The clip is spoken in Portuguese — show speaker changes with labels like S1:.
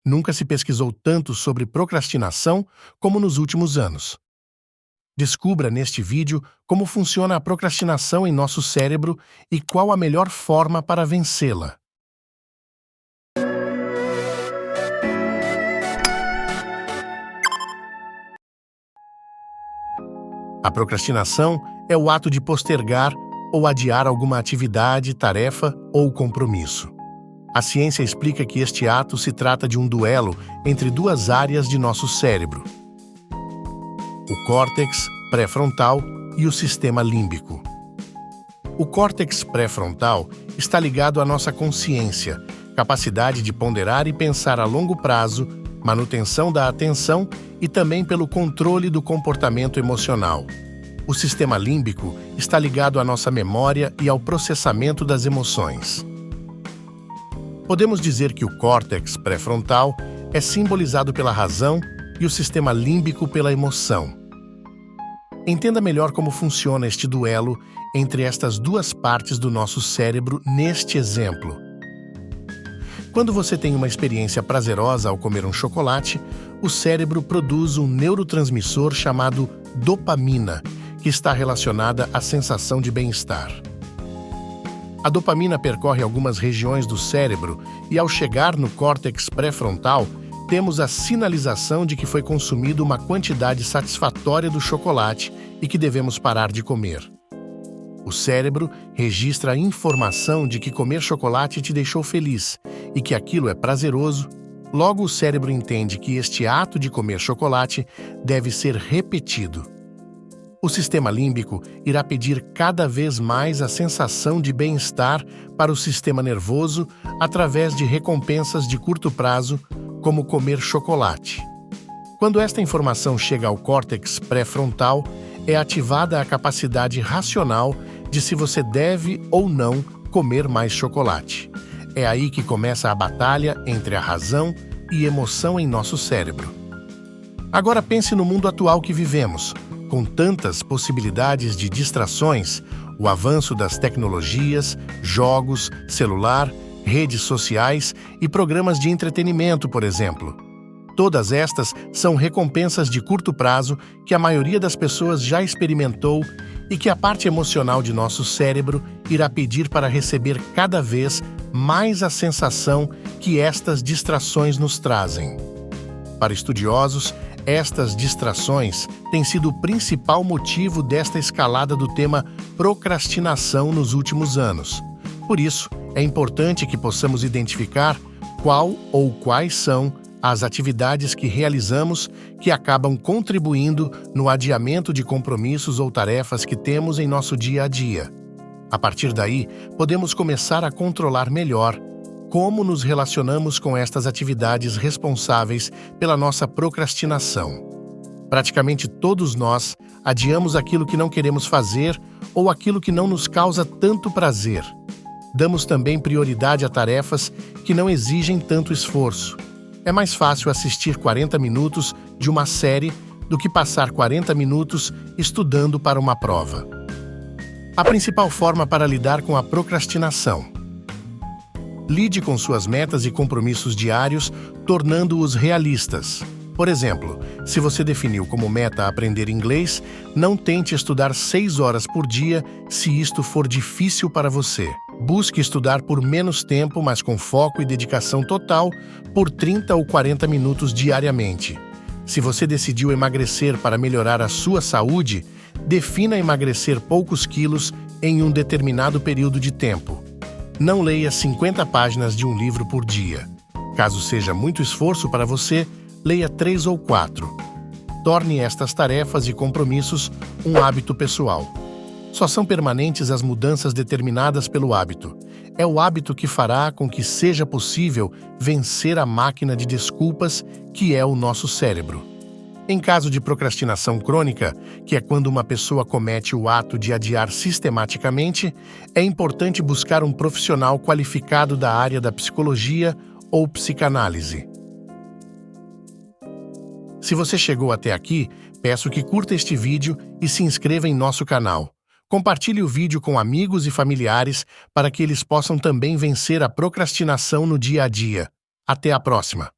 S1: Nunca se pesquisou tanto sobre procrastinação como nos últimos anos. Descubra neste vídeo como funciona a procrastinação em nosso cérebro e qual a melhor forma para vencê-la. A procrastinação é o ato de postergar ou adiar alguma atividade, tarefa ou compromisso. A ciência explica que este ato se trata de um duelo entre duas áreas de nosso cérebro: o córtex pré-frontal e o sistema límbico. O córtex pré-frontal está ligado à nossa consciência, capacidade de ponderar e pensar a longo prazo, manutenção da atenção e também pelo controle do comportamento emocional. O sistema límbico está ligado à nossa memória e ao processamento das emoções. Podemos dizer que o córtex pré-frontal é simbolizado pela razão e o sistema límbico pela emoção. Entenda melhor como funciona este duelo entre estas duas partes do nosso cérebro neste exemplo. Quando você tem uma experiência prazerosa ao comer um chocolate, o cérebro produz um neurotransmissor chamado dopamina, que está relacionada à sensação de bem-estar. A dopamina percorre algumas regiões do cérebro e, ao chegar no córtex pré-frontal, temos a sinalização de que foi consumida uma quantidade satisfatória do chocolate e que devemos parar de comer. O cérebro registra a informação de que comer chocolate te deixou feliz e que aquilo é prazeroso. Logo, o cérebro entende que este ato de comer chocolate deve ser repetido. O sistema límbico irá pedir cada vez mais a sensação de bem-estar para o sistema nervoso através de recompensas de curto prazo, como comer chocolate. Quando esta informação chega ao córtex pré-frontal, é ativada a capacidade racional de se você deve ou não comer mais chocolate. É aí que começa a batalha entre a razão e emoção em nosso cérebro. Agora pense no mundo atual que vivemos. Com tantas possibilidades de distrações, o avanço das tecnologias, jogos, celular, redes sociais e programas de entretenimento, por exemplo. Todas estas são recompensas de curto prazo que a maioria das pessoas já experimentou e que a parte emocional de nosso cérebro irá pedir para receber cada vez mais a sensação que estas distrações nos trazem. Para estudiosos, estas distrações têm sido o principal motivo desta escalada do tema procrastinação nos últimos anos. Por isso, é importante que possamos identificar qual ou quais são as atividades que realizamos que acabam contribuindo no adiamento de compromissos ou tarefas que temos em nosso dia a dia. A partir daí, podemos começar a controlar melhor como nos relacionamos com estas atividades responsáveis pela nossa procrastinação. Praticamente todos nós adiamos aquilo que não queremos fazer ou aquilo que não nos causa tanto prazer. Damos também prioridade a tarefas que não exigem tanto esforço. É mais fácil assistir 40 minutos de uma série do que passar 40 minutos estudando para uma prova. A principal forma para lidar com a procrastinação: lide com suas metas e compromissos diários, tornando-os realistas. Por exemplo, se você definiu como meta aprender inglês, não tente estudar 6 horas por dia se isto for difícil para você. Busque estudar por menos tempo, mas com foco e dedicação total, por 30 ou 40 minutos diariamente. Se você decidiu emagrecer para melhorar a sua saúde, defina emagrecer poucos quilos em um determinado período de tempo. Não leia 50 páginas de um livro por dia. Caso seja muito esforço para você, leia 3 ou 4. Torne estas tarefas e compromissos um hábito pessoal. Só são permanentes as mudanças determinadas pelo hábito. É o hábito que fará com que seja possível vencer a máquina de desculpas que é o nosso cérebro. Em caso de procrastinação crônica, que é quando uma pessoa comete o ato de adiar sistematicamente, é importante buscar um profissional qualificado da área da psicologia ou psicanálise. Se você chegou até aqui, peço que curta este vídeo e se inscreva em nosso canal. Compartilhe o vídeo com amigos e familiares para que eles possam também vencer a procrastinação no dia a dia. Até a próxima!